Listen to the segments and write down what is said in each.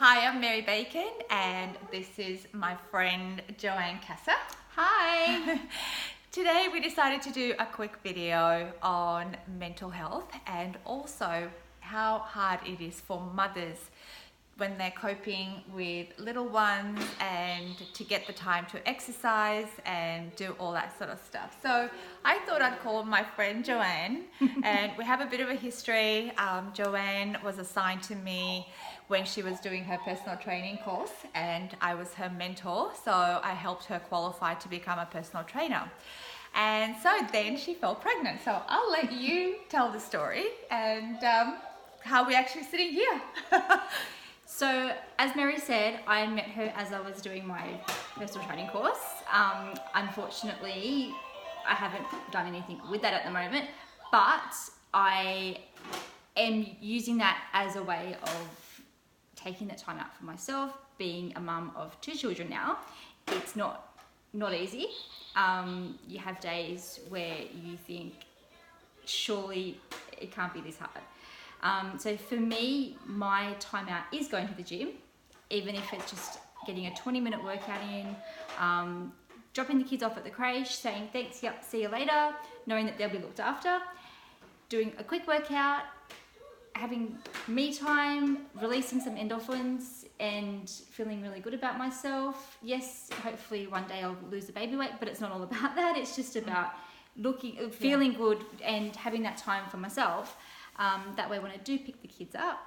Hi, I'm Mary Bacon and this is my friend Joanne Casa. Hi. Today we decided to do a quick video on mental health and also how hard it is for mothers when they're coping with little ones and to get the time to exercise and do all that sort of stuff. So I thought I'd call my friend Joanne and we have a bit of a history. Joanne was assigned to me when she was doing her personal training course and I was her mentor, so I helped her qualify to become a personal trainer. And so then she fell pregnant. So I'll let you tell the story and how we're actually sitting here. So, as Mary said, I met her as I was doing my personal training course. Unfortunately, I haven't done anything with that at the moment, but I am using that as a way of taking that time out for myself. Being a mum of 2 children now, it's not easy. You have days where you think, surely it can't be this hard. So for me, my time out is going to the gym, even if it's just getting a 20-minute workout in, dropping the kids off at the creche, saying thanks, yep, see you later, knowing that they'll be looked after, doing a quick workout, having me time, releasing some endorphins and feeling really good about myself. Yes, hopefully one day I'll lose the baby weight, but it's not all about that. It's just about feeling good and having that time for myself. That way when I do pick the kids up,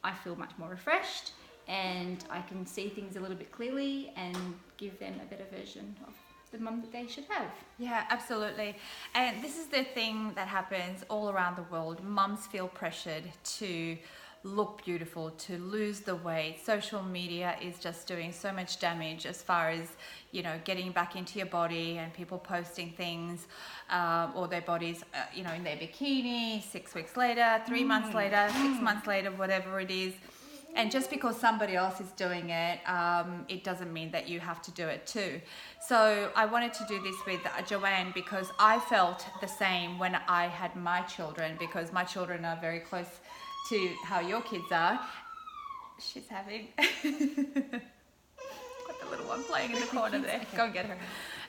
I feel much more refreshed and I can see things a little bit clearly and give them a better version of the mum that they should have. Yeah, absolutely. And this is the thing that happens all around the world. Mums feel pressured to look beautiful, to lose the weight. Social media is just doing so much damage as far as, you know, getting back into your body and people posting things or their bodies, you know, in their bikini 6 weeks later, 3 months later, 6 months later, whatever it is. And just because somebody else is doing it, it doesn't mean that you have to do it too. So I wanted to do this with Joanne because I felt the same when I had my children, because my children are very close to how your kids are. She's having got the little one playing in the corner there. Okay. Go and get her.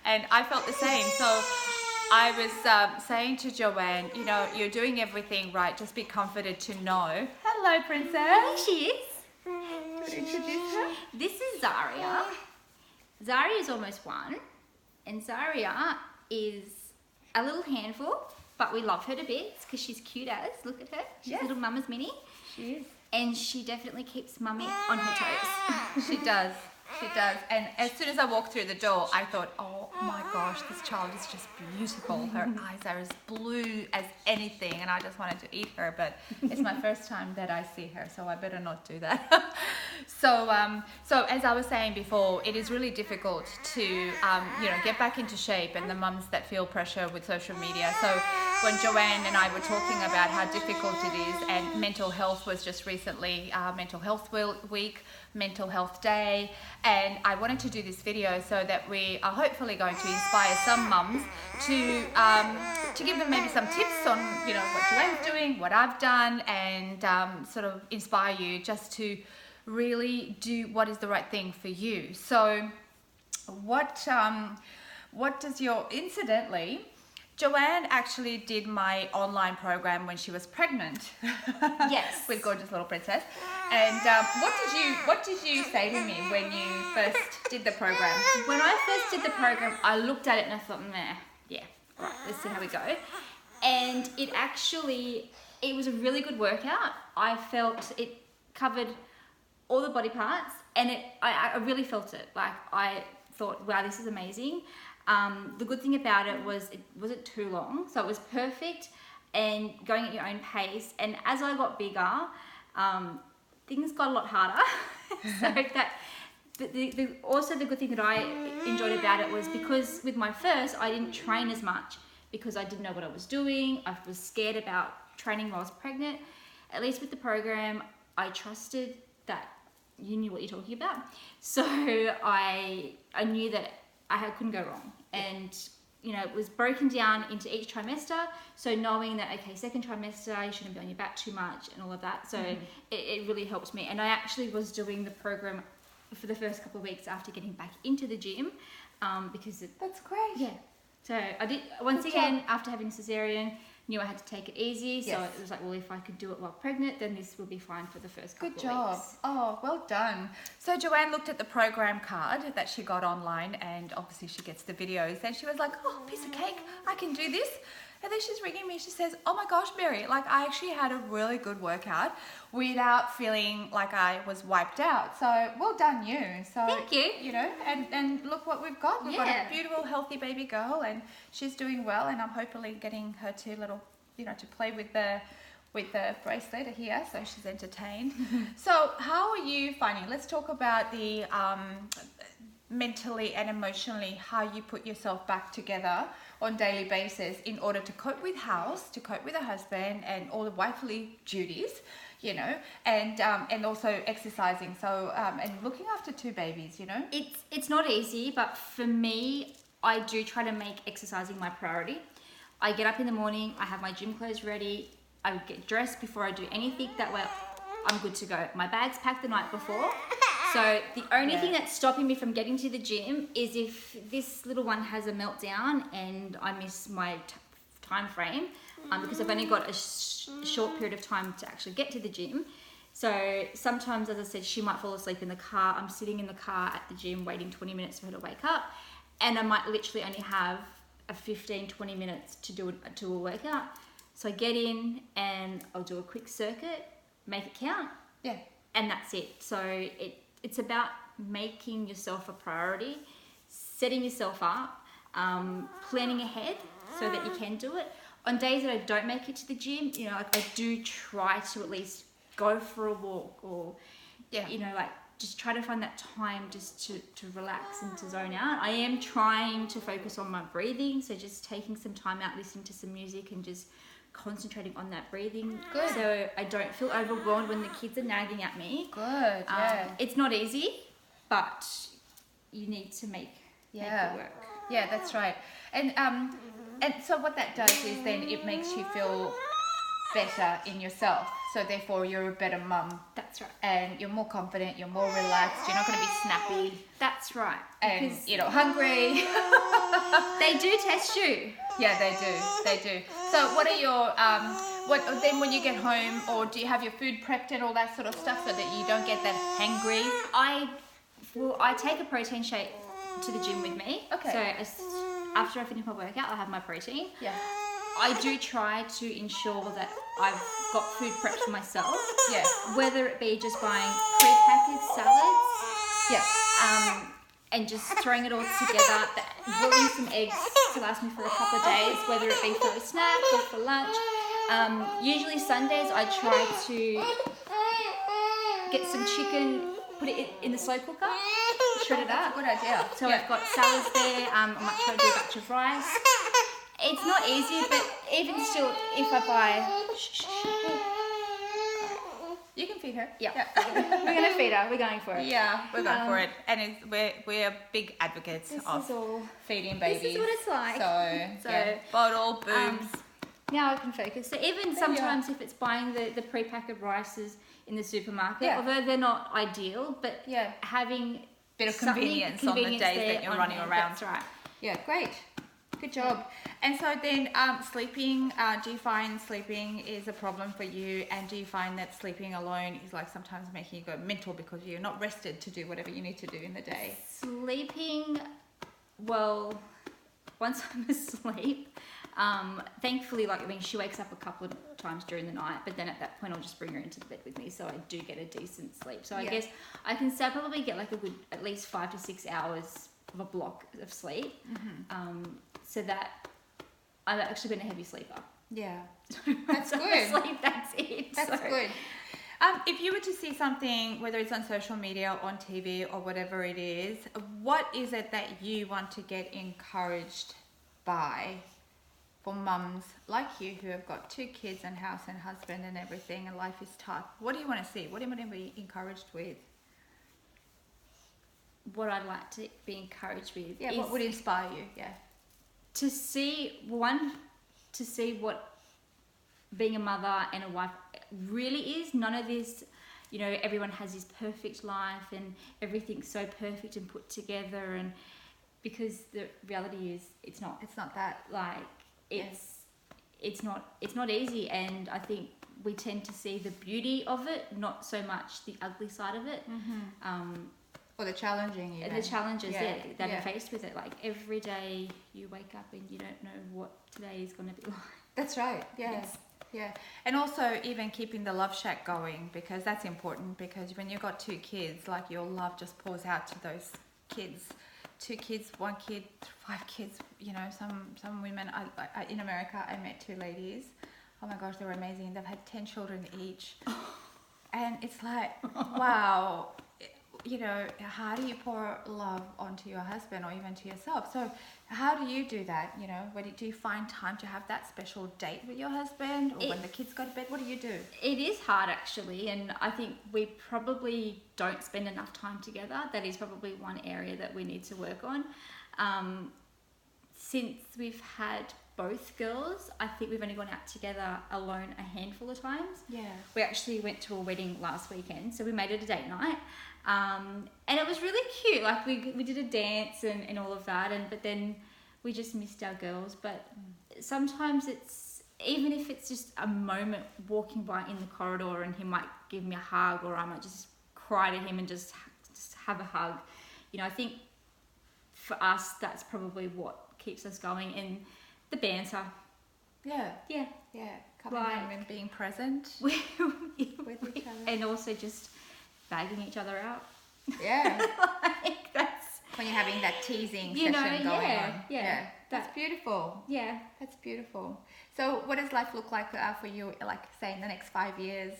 And I felt the same. So I was saying to Joanne, you know, you're doing everything right. Just be comforted to know. Hello, princess. There she is. Do you want to introduce her? This is Zaria. Zaria is almost 1, and Zaria is a little handful, but we love her to bits because she's cute as. Look at her. She's little mama's mini. She is. And she definitely keeps mummy on her toes. She does. She does. And as soon as I walked through the door, I thought, oh my gosh, this child is just beautiful. Her eyes are as blue as anything. And I just wanted to eat her, but it's my first time that I see her, so I better not do that. So as I was saying before, it is really difficult to, you know, get back into shape, and the mums that feel pressure with social media. So when Joanne and I were talking about how difficult it is, and mental health was just recently Mental Health Week, Mental Health Day, and I wanted to do this video so that we are hopefully going to inspire some mums to give them maybe some tips on, you know, what Joanne's doing, what I've done, and sort of inspire you just to really do what is the right thing for you. So what does your, incidentally, Joanne actually did my online program when she was pregnant. Yes. With gorgeous little princess. And what did you say to me when you first did the program? When I first did the program, I looked at it and I thought, nah, yeah, all right, let's see how we go. And it was a really good workout. I felt it covered all the body parts, and I really felt it. Like, I thought, wow, this is amazing. The good thing about it was it wasn't too long, so it was perfect and going at your own pace. And as I got bigger, things got a lot harder. Also the good thing that I enjoyed about it was because with my first, I didn't train as much because I didn't know what I was doing. I was scared about training while I was pregnant. At least with the program, I trusted that you knew what you're talking about. So I knew that I couldn't go wrong. And it was broken down into each trimester. So knowing that, okay, second trimester, you shouldn't be on your back too much and all of that. So it really helped me. And I actually was doing the program for the first couple of weeks after getting back into the gym, because That's great. yeah. So I did, once again, after having a cesarean, knew I had to take it easy. So Yes. it was like, well, if I could do it while pregnant, then this will be fine for the first couple Good job. of weeks. Oh, well done. So Joanne looked at the program card that she got online, and obviously she gets the videos, and she was like, oh, piece of cake, I can do this. And then she's ringing me, she says, oh my gosh, Mary, like I actually had a really good workout without feeling like I was wiped out. So well done you. So Thank you. You know, and look what we've got. We've got Yeah. a beautiful, healthy baby girl, and she's doing well, and I'm hopefully getting her to to play with the bracelet here, so she's entertained. So how are you finding? Let's talk about the mentally and emotionally, how you put yourself back together on a daily basis in order to cope with house, to cope with a husband and all the wifely duties, and also exercising. So and looking after two babies, It's not easy, but for me, I do try to make exercising my priority. I get up in the morning, I have my gym clothes ready, I get dressed before I do anything, that way I'm good to go. My bag's packed the night before, so the only thing that's stopping me from getting to the gym is if this little one has a meltdown and I miss my time frame, because I've only got a short period of time to actually get to the gym. So sometimes, as I said, she might fall asleep in the car. I'm sitting in the car at the gym waiting 20 minutes for her to wake up, and I might literally only have a 15-20 minutes to do a workout. So I get in and I'll do a quick circuit, make it count, and that's it. So it's about making yourself a priority, setting yourself up, planning ahead so that you can do it. On days that I don't make it to the gym, I do try to at least go for a walk, or just try to find that time just to relax and to zone out. I am trying to focus on my breathing, so just taking some time out, listening to some music and just concentrating on that breathing. Good. So I don't feel overwhelmed when the kids are nagging at me. Good, yeah. It's not easy, but you need to make it work. Yeah, that's right. And so what that does is then it makes you feel better in yourself. So therefore you're a better mum. That's right. And you're more confident, you're more relaxed, you're not going to be snappy. That's right. And hungry. They do test you. Yeah, they do. So what are your, then when you get home, or do you have your food prepped and all that sort of stuff so that you don't get that hangry? I take a protein shake to the gym with me. Okay. So after I finish my workout, I'll have my protein. Yeah. I do try to ensure that I've got food prepped for myself. Yeah. Whether it be just buying pre-packaged salads. Yeah. And just throwing it all together, boiling some eggs to last me for a couple of days, whether it be for a snack or for lunch. Usually Sundays I try to get some chicken, put it in the slow cooker, shred it up. That's a good idea. So I've got salads there. I might try to do a batch of rice. It's not easy, but even still, if I buy... You can feed her. Yeah. We're going to feed her. We're going for it. Yeah, we're going for it. And we're big advocates of feeding babies. This is what it's like. So bottle, boobs. Now I can focus. So even sometimes if it's buying the pre-packaged rices in the supermarket, although they're not ideal, but having bit of convenience on the days that you're running around. That's right. Yeah, great. Good job. And so then sleeping, do you find sleeping is a problem for you? And do you find that sleeping alone is like sometimes making you go mental because you're not rested to do whatever you need to do in the day? Sleeping, well, once I'm asleep, thankfully, she wakes up a couple of times during the night, but then at that point I'll just bring her into the bed with me, so I do get a decent sleep. So I guess I can say I probably get like a good at least 5 to 6 hours of a block of sleep. So that I've actually been a heavy sleeper. Yeah, that's good. Sleep, that's it. That's good. If you were to see something, whether it's on social media, on TV, or whatever it is, what is it that you want to get encouraged by for mums like you who have got 2 kids and house and husband and everything, and life is tough? What do you want to see? What do you want to be encouraged with? What I'd like to be encouraged with what would inspire you? to see what being a mother and a wife really is. None of this, you know, everyone has this perfect life and everything's so perfect and put together, and because the reality is it's not that. Like it's not easy, and I think we tend to see the beauty of it, not so much the ugly side of it. Or the challenging, even. The challenges that are faced with it. Like every day you wake up and you don't know what today is going to be like. That's right. Yes. Yeah. And also even keeping the love shack going, because that's important, because when you've got 2 kids, like your love just pours out to those kids. 2 kids, 1 kid, 5 kids, you know, some women, I in America, I met 2 ladies. Oh my gosh, they were amazing. They've had 10 children each. And it's like, wow, you know, how do you pour love onto your husband or even to yourself? So how do you do that? You know, do you find time to have that special date with your husband, or when the kids go to bed? What do you do? It is hard, actually, and I think we probably don't spend enough time together. That is probably one area that we need to work on. Since we've had both girls, I think we've only gone out together alone a handful of times. Yeah. We actually went to a wedding last weekend, so we made it a date night. And it was really cute. Like we did a dance and all of that, but then we just missed our girls. But sometimes it's, even if it's just a moment walking by in the corridor and he might give me a hug, or I might just cry to him and just have a hug. You know, I think for us, that's probably what keeps us going. And the banter. Yeah. Coming home and being present with each other. And also just bagging each other out. Yeah. Like that's when you're having that teasing session going on. Yeah. That's beautiful. Yeah. That's beautiful. So what does life look like for you, like say in the next 5 years?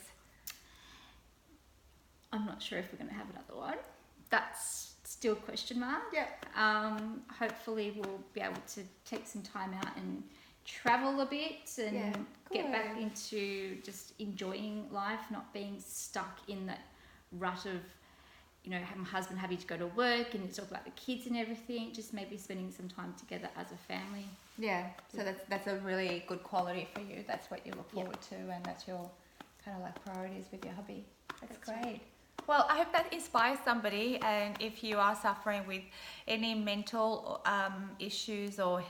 I'm not sure if we're going to have another one. That's still a question mark. Yeah. Hopefully we'll be able to take some time out and travel a bit and get back into just enjoying life, not being stuck in that rut of, you know, my husband having to go to work and talk about the kids and everything. Just maybe spending some time together as a family. Yeah. So that's a really good quality for you. That's what you look forward to, and that's your kind of like priorities with your hubby. That's great. Right. Well, I hope that inspires somebody, and if you are suffering with any mental issues or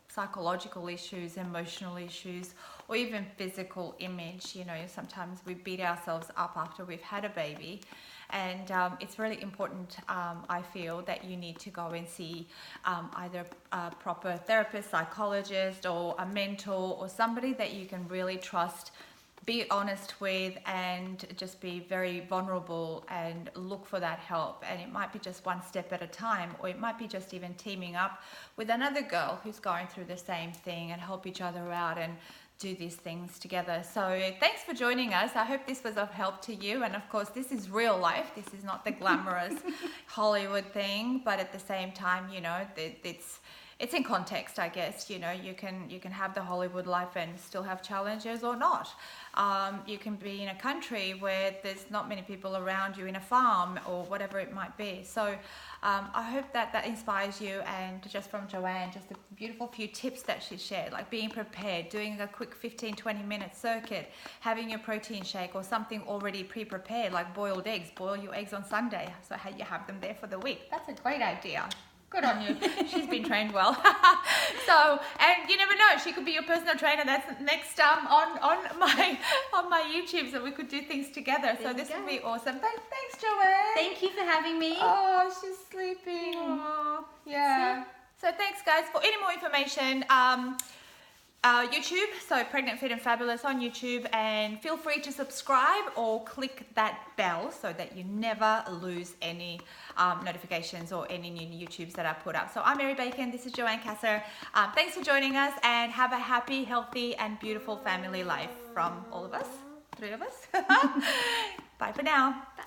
psychological issues, emotional issues, or even physical image, you know, sometimes we beat ourselves up after we've had a baby, and it's really important, I feel, that you need to go and see either a proper therapist, psychologist, or a mentor, or somebody that you can really trust. Be honest with, and just be very vulnerable and look for that help. And it might be just one step at a time, or it might be just even teaming up with another girl who's going through the same thing, and help each other out and do these things together. So thanks for joining us. I hope this was of help to you. And of course, this is real life. This is not the glamorous Hollywood thing, but at the same time, you know, it's in context, I guess. You know, you can have the Hollywood life and still have challenges, or not. You can be in a country where there's not many people around you, in a farm or whatever it might be. So I hope that inspires you. And just from Joanne, just a beautiful few tips that she shared, like being prepared, doing a quick 15-20 minute circuit, having your protein shake or something already pre-prepared, like boiled eggs. Boil your eggs on Sunday, so you have them there for the week. That's a great idea. Good on you. She's been trained well. So, and you never know, she could be your personal trainer. That's next on my YouTube, so we could do things together. So this would be awesome. Thanks, Joanne. Thank you for having me. Oh, she's sleeping. Oh, yeah. So thanks, guys. For any more information, YouTube, so Pregnant, Fit and Fabulous on YouTube, and feel free to subscribe or click that bell so that you never lose any notifications or any new YouTubes that I put up. So I'm Mary Bacon, this is Joanne Kasser. Thanks for joining us, and have a happy, healthy and beautiful family life from all of us, 3 of us. Bye for now. Bye.